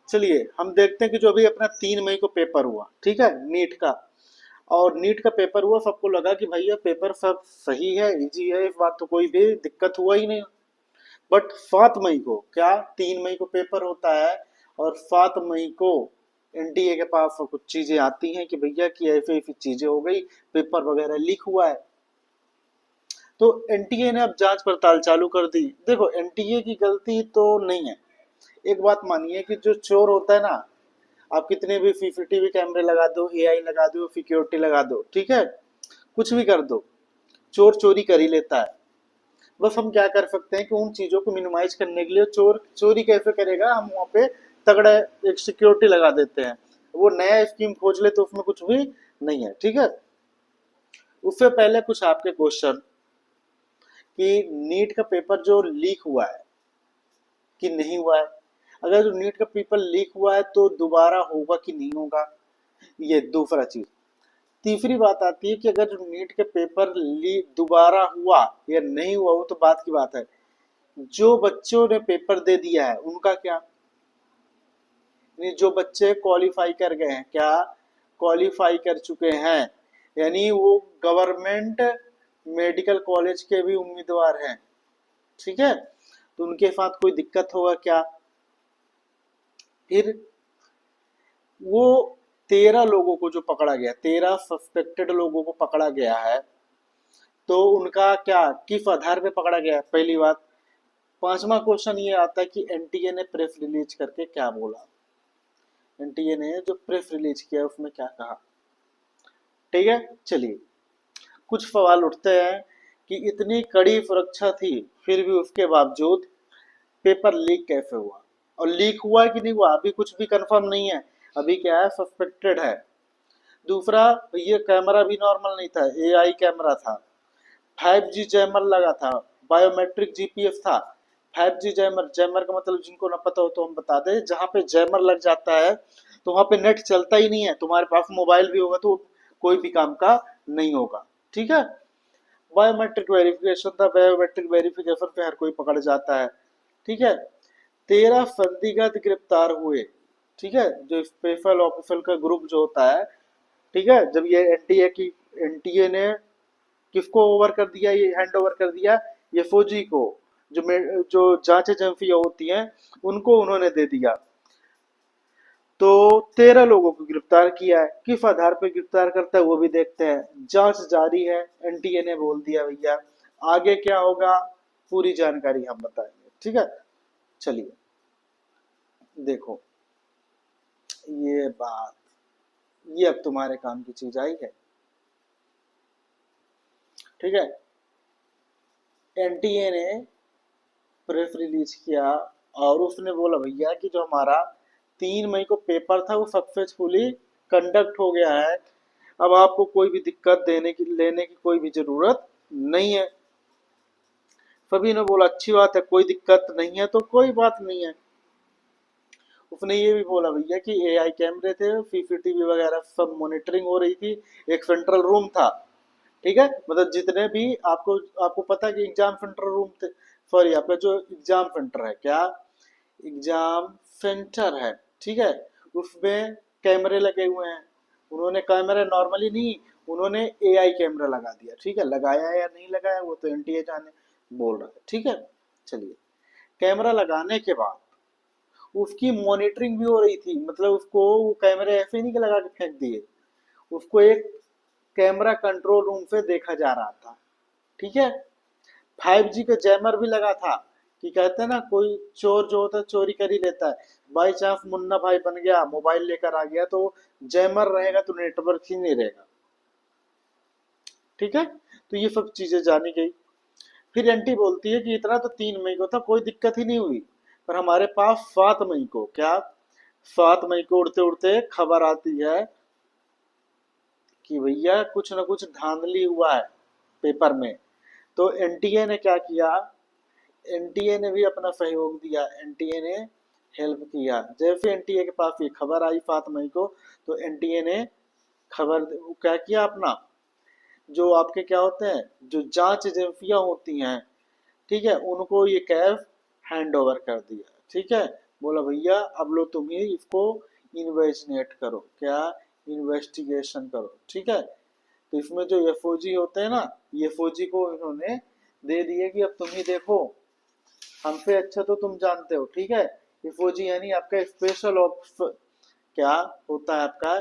चलिए हम देखते हैं कि जो अभी अपना 3 मई को पेपर हुआ, ठीक है, नीट का। और नीट का पेपर हुआ, सबको लगा कि भैया पेपर सब सही है, इजी है, इस बार तो कोई भी दिक्कत हुआ ही नहीं। बट 7 मई को क्या, 3 मई को पेपर होता है और 7 मई को एनटीए के पास कुछ चीजें आती हैं कि भैया कि ऐसी ऐसी चीजें हो गई, पेपर वगैरह लीक हुआ है। तो एनटीए ने अब जांच पड़ताल चालू कर दी। देखो एनटीए की गलती तो नहीं है। एक बात मानिए कि जो चोर होता है ना, आप कितने भी सीसीटीवी कैमरे लगा दो, एआई लगा दो, सिक्योरिटी लगा दो, ठीक है, कुछ भी कर दो, चोर चोरी कर ही लेता है। बस हम क्या कर सकते हैं कि उन चीजों को मिनिमाइज करने के लिए, चोर चोरी कैसे करेगा, हम वहां पे तगड़ा एक सिक्योरिटी लगा देते हैं। वो नया स्कीम खोज ले तो उसमें कुछ भी नहीं है, ठीक है। उससे पहले कुछ आपके क्वेश्चन कि नीट का पेपर जो लीक हुआ है कि नहीं हुआ है। अगर जो नीट का पेपर लीक हुआ है तो दोबारा होगा कि नहीं होगा, ये दूसरा चीज। तीसरी बात आती है कि अगर जो नीट के पेपर लीक दोबारा हुआ या नहीं हुआ, वो तो बात की बात है। जो बच्चों ने पेपर दे दिया है उनका क्या, यानी जो बच्चे क्वालिफाई कर गए हैं, क्या क्वालिफाई कर चुके हैं, यानी वो गवर्नमेंट मेडिकल कॉलेज के भी उम्मीदवार हैं, ठीक है, तो उनके साथ कोई दिक्कत होगा क्या। फिर वो 13 लोगों को जो पकड़ा गया, 13 सस्पेक्टेड लोगों को पकड़ा गया है, तो उनका क्या, किस आधार पे पकड़ा गया है, पहली बात। पांचवा क्वेश्चन ये आता है कि एनटीए ने प्रेस रिलीज करके क्या बोला। एनटीए ने जो प्रेस रिलीज किया उसमें क्या कहा, ठीक है। चलिए कुछ सवाल उठते हैं कि इतनी कड़ी सुरक्षा थी फिर भी उसके बावजूद पेपर लीक कैसे हुआ, और लीक हुआ कि नहीं हुआ अभी कुछ भी कंफर्म नहीं है, अभी क्या है, सस्पेक्टेड है। दूसरा, ये कैमरा भी नॉर्मल नहीं था, एआई कैमरा था, 5G जैमर लगा था, बायोमेट्रिक जीपीएस था। 5G जैमर, जैमर का मतलब जिनको ना पता हो तो हम बता दें, जहाँ पे जैमर लग जाता है तो वहां पे नेट चलता ही नहीं है, तुम्हारे पास मोबाइल भी होगा तो कोई भी काम का नहीं होगा, ठीक है। बायोमेट्रिक वेरिफिकेशन था, बायोमेट्रिक वेरिफिकेशन पे हर कोई पकड़ जाता है, ठीक है। 13 संदिग्ध गिरफ्तार हुए, ठीक है, जो स्पेशल ऑफिसर का ग्रुप जो होता है, ठीक है। जब ये एनटीए ने किसको ओवर कर दिया, ये हैंड ओवर कर दिया, ये फौजी को, जो जांच एजेंसियां होती हैं उनको उन्होंने दे दिया। तो 13 लोगों को गिरफ्तार किया है, किस आधार पर गिरफ्तार करता है वो भी देखते हैं, जांच जारी है, एनटीए ने बोल दिया भैया। आगे क्या होगा पूरी जानकारी हम बताएंगे, ठीक है। चलिए देखो, ये बात, ये अब तुम्हारे काम की चीज आई है, ठीक है। एनटीए ने प्रेस रिलीज किया और उसने बोला भैया कि जो हमारा 3 मई को पेपर था वो सक्सेसफुली कंडक्ट हो गया है, अब आपको कोई भी दिक्कत देने की लेने की कोई भी जरूरत नहीं है। सभी ने बोला अच्छी बात है, कोई दिक्कत नहीं है तो कोई बात नहीं है। उसने ये भी बोला भैया कि एआई कैमरे थे, सीसीटीवी वगैरह सब मॉनिटरिंग हो रही थी, एक सेंट्रल रूम था, ठीक है, मतलब जितने भी आपको आपको पता है कि एग्जाम सेंटर रूम थे, सॉरी आपका जो एग्जाम सेंटर है, क्या एग्जाम सेंटर है, ठीक है, उसमें कैमरे लगे हुए हैं। उन्होंने कैमरे नॉर्मली नहीं, उन्होंने एआई कैमरा लगा दिया, ठीक है, लगाया या नहीं लगाया वो तो एनटीए जाने, बोल रहा है, ठीक है। चलिए कैमरा लगाने के बाद उसकी मॉनिटरिंग भी हो रही थी, मतलब उसको वो कैमरे ऐसे नहीं कि लगा के फेंक दिए, उसको एक कैमरा कंट्रोल रूम से देखा जा रहा था, ठीक है। 5G का जैमर भी लगा था कि कहते हैं ना कोई चोर जो होता है चोरी कर ही लेता है, बाई चांस मुन्ना भाई बन गया मोबाइल लेकर आ गया तो जैमर रहेगा तो नेटवर्क ही नहीं रहेगा, ठीक है। तो ये सब चीजें जानी गई। फिर एंटी बोलती है कि इतना तो 3 मई को था, कोई दिक्कत ही नहीं हुई, पर हमारे पास 7 मई को क्या, 7 मई को उड़ते उड़ते खबर आती है कि भैया कुछ ना कुछ धांधली हुआ है पेपर में। तो एनटीए ने क्या किया, एनटीए ने भी अपना सहयोग दिया, एनटीए ने हेल्प किया। जैसे एनटीए के पास ये खबर आई 7 मई को, तो एनटीए ने खबर क्या किया, अपना जो आपके क्या होते हैं, जो जांच एजेंसियां होती हैं, ठीक है, उनको ये कैश हैंड ओवर कर दिया, ठीक है। बोला भैया अब लो तुम ही इसको इन्वेस्टिगेट करो, क्या, इन्वेस्टिगेशन करो, ठीक है। तो इसमें जो एफओजी होते हैं ना, एफओजी को इन्होंने दे दिए कि अब तुम ही देखो, हमसे अच्छा तो तुम जानते हो, ठीक है। एफओजी यानी आपका स्पेशल ऑफ, क्या होता है आपका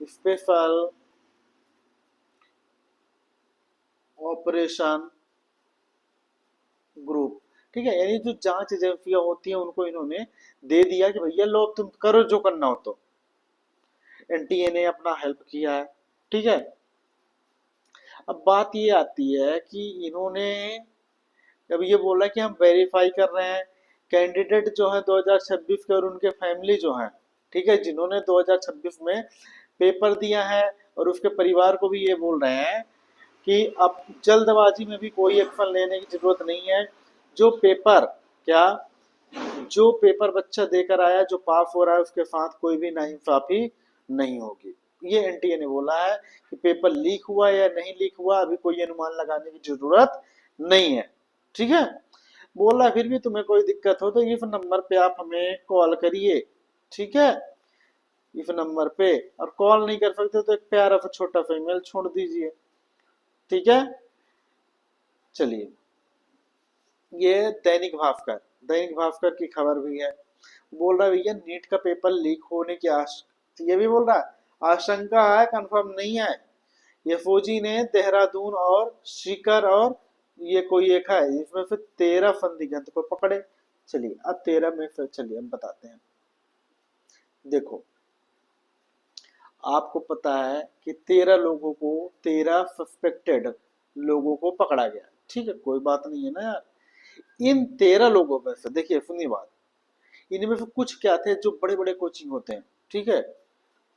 स्पेशल ऑपरेशन ग्रुप, ठीक है। यानी जो जांच एजेंसियां होती हैं उनको इन्होंने दे दिया कि भैया लो अब तुम करो जो करना हो, तो एनटीए ने अपना हेल्प किया है, ठीक है। अब बात ये आती है कि इन्होंने जब ये बोला कि हम वेरीफाई कर रहे हैं कैंडिडेट जो है 2026 के और उनके फैमिली जो है, ठीक है, जिन्होंने 2026 में पेपर दिया है, और उसके परिवार को भी ये बोल रहे हैं कि अब जल्दबाजी में भी कोई एक्शन लेने की जरूरत नहीं है। जो पेपर, क्या, जो पेपर बच्चा देकर आया, जो पास हो रहा है, उसके साथ कोई भी नाइंसाफी नहीं होगी। ये एनटीए ने बोला है कि पेपर लीक हुआ या नहीं लीक हुआ अभी कोई अनुमान लगाने की जरूरत नहीं है, ठीक है। बोल रहा है फिर भी तुम्हें कोई दिक्कत हो तो इस नंबर पे आप हमें कॉल करिए, ठीक है। इस नंबर पे, और कॉल नहीं कर सकते तो एक प्यारा सा छोटा सा ईमेल छोड़ दीजिए, ठीक है। चलिए, ये दैनिक भास्कर की खबर भी है। बोल रहा है भैया नीट का पेपर लीक होने की ये भी बोल रहा है आशंका है, कंफर्म नहीं है। ये फौजी ने देहरादून और सीकर और ये कोई एक है, इसमें से 13 संदिग्ध को पकड़े। चलिए अब 13 में से चलिए हम बताते हैं। देखो, आपको पता है कि 13 लोगों को, 13 सस्पेक्टेड लोगों को पकड़ा गया, ठीक है, कोई बात नहीं है ना यार। इन 13 लोगों में से देखिए सुनिए बात, इनमें से कुछ क्या थे जो बड़े बड़े कोचिंग होते हैं, ठीक है।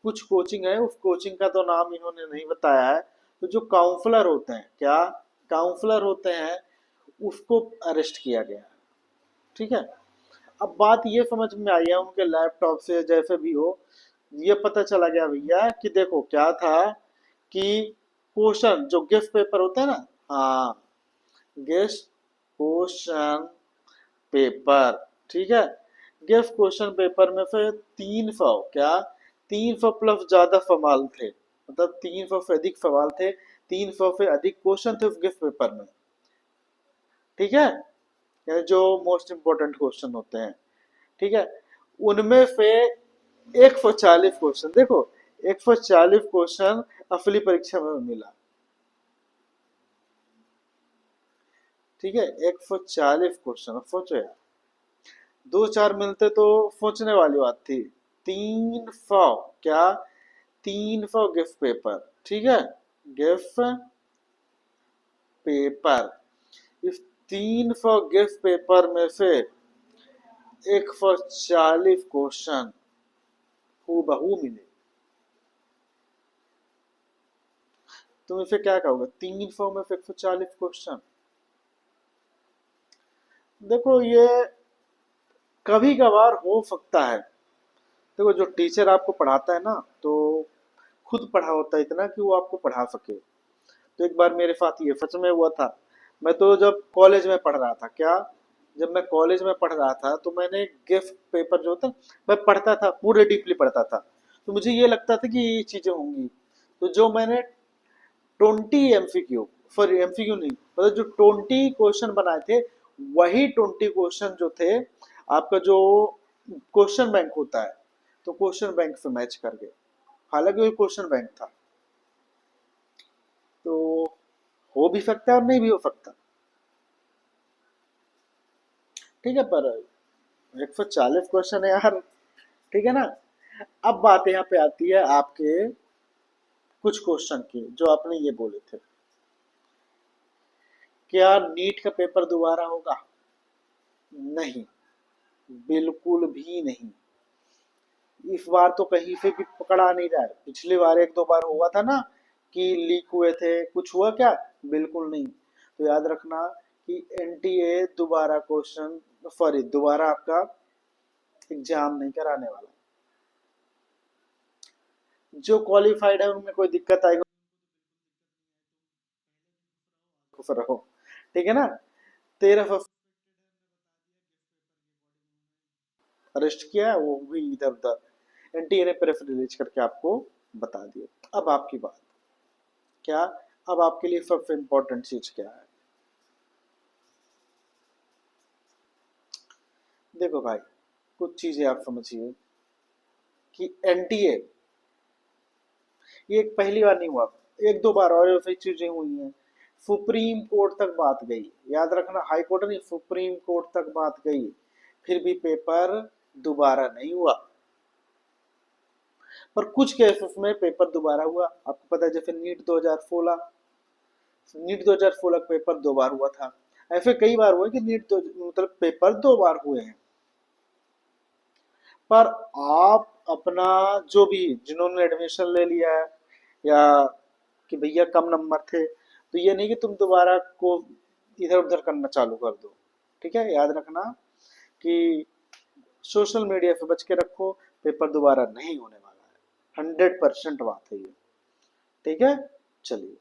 कुछ कोचिंग है, उस कोचिंग का तो नाम इन्होंने नहीं बताया है। तो जो काउंसलर होते हैं, क्या, काउंसलर होते हैं, उसको अरेस्ट किया गया है, ठीक है। अब बात ये समझ में आई है उनके लैपटॉप से जैसे भी हो, ये पता चला गया भैया कि देखो क्या था कि क्वेश्चन जो गेस्ट पेपर होता है ना, हाँ, गेस्ट क्वेश्चन पेपर, ठीक है। गेस्ट क्वेश्चन पेपर में से 300, क्या, 300 प्लस ज्यादा सवाल थे, मतलब 300 से अधिक सवाल थे, 300 से अधिक क्वेश्चन थे उस गेस्ट पेपर में, ठीक है। यानी जो मोस्ट इंपोर्टेंट क्वेश्चन होते हैं, ठीक है, उनमें से 140 क्वेश्चन, देखो 140 क्वेश्चन असली परीक्षा में मिला, ठीक है। 140 क्वेश्चन, सोचो यार, दो चार मिलते तो सोचने वाली बात थी। 300, क्या, 300 गिफ्ट पेपर, ठीक है, गिफ्ट पेपर, इस 300 गिफ्ट पेपर में से 140 क्वेश्चन हूबहू मिले। तुम इसे क्या कहोगे, 300 में से 140 क्वेश्चन। देखो ये कभी कभार हो सकता है, देखो जो टीचर आपको पढ़ाता है ना, तो खुद पढ़ा होता है इतना कि वो आपको पढ़ा सके। तो एक बार मेरे साथ ये सच में हुआ था। मैं तो जब कॉलेज में पढ़ रहा था, क्या, जब मैं कॉलेज में पढ़ रहा था तो मैंने गिफ्ट पेपर जो होता, मैं पढ़ता था, पूरे डीपली पढ़ता था। तो मुझे ये लगता था कि ये चीजें होंगी। तो जो मैंने 20 एमसीक्यू, सॉरी एमसीक्यू नहीं, मतलब जो 20 क्वेश्चन बनाए थे, वही 20 क्वेश्चन जो थे आपका जो क्वेश्चन बैंक होता है, तो क्वेश्चन बैंक से मैच कर गए। हालांकि वही क्वेश्चन बैंक था। तो हो भी सकता है और नहीं भी हो सकता, ठीक है। पर 140 क्वेश्चन है यार, ठीक है ना। अब बात यहाँ पे आती है आपके कुछ क्वेश्चन की जो आपने ये बोले थे, क्या नीट का पेपर दोबारा होगा? नहीं, बिल्कुल भी नहीं। इस बार तो कहीं से भी पकड़ा नहीं रहा है। पिछली बार एक दो बार हुआ था ना कि लीक हुए थे, कुछ हुआ क्या? बिल्कुल नहीं। तो याद रखना कि एनटीए दोबारा क्वेश्चन, सॉरी दोबारा आपका एग्जाम नहीं कराने वाला। जो क्वालिफाइड है उनमें कोई दिक्कत आएगी खुश रहो, ठीक है ना। 13 सौ, अरेस्ट किया है, वो भी इधर उधर एनटीए ने प्रेस रिलीज करके आपको बता दिया। अब आपकी बात क्या, अब आपके लिए सबसे इम्पोर्टेंट चीज क्या है? देखो भाई, कुछ चीजें आप समझिए कि एनटीए ये पहली बार नहीं हुआ, एक दो बार और ऐसी चीजें हुई हैं। सुप्रीम कोर्ट तक बात गई, याद रखना, हाई कोर्ट नहीं, सुप्रीम कोर्ट तक बात गई, फिर भी पेपर दोबारा नहीं हुआ। पर कुछ केसेस में पेपर दोबारा हुआ, आपको पता है, जैसे नीट 2016, नीट 2016 का पेपर दो बार हुआ था। ऐसे कई बार हुए कि नीट दो मतलब पेपर दो बार हुए हैं। पर आप अपना जो भी, जिन्होंने एडमिशन ले लिया है, या कि भैया कम नंबर थे, तो ये नहीं कि तुम दोबारा को इधर उधर करना चालू कर दो। ठीक है, याद रखना कि सोशल मीडिया से बच के रखो, पेपर दोबारा नहीं होने वाला है, 100% बात है ये। ठीक है, चलिए।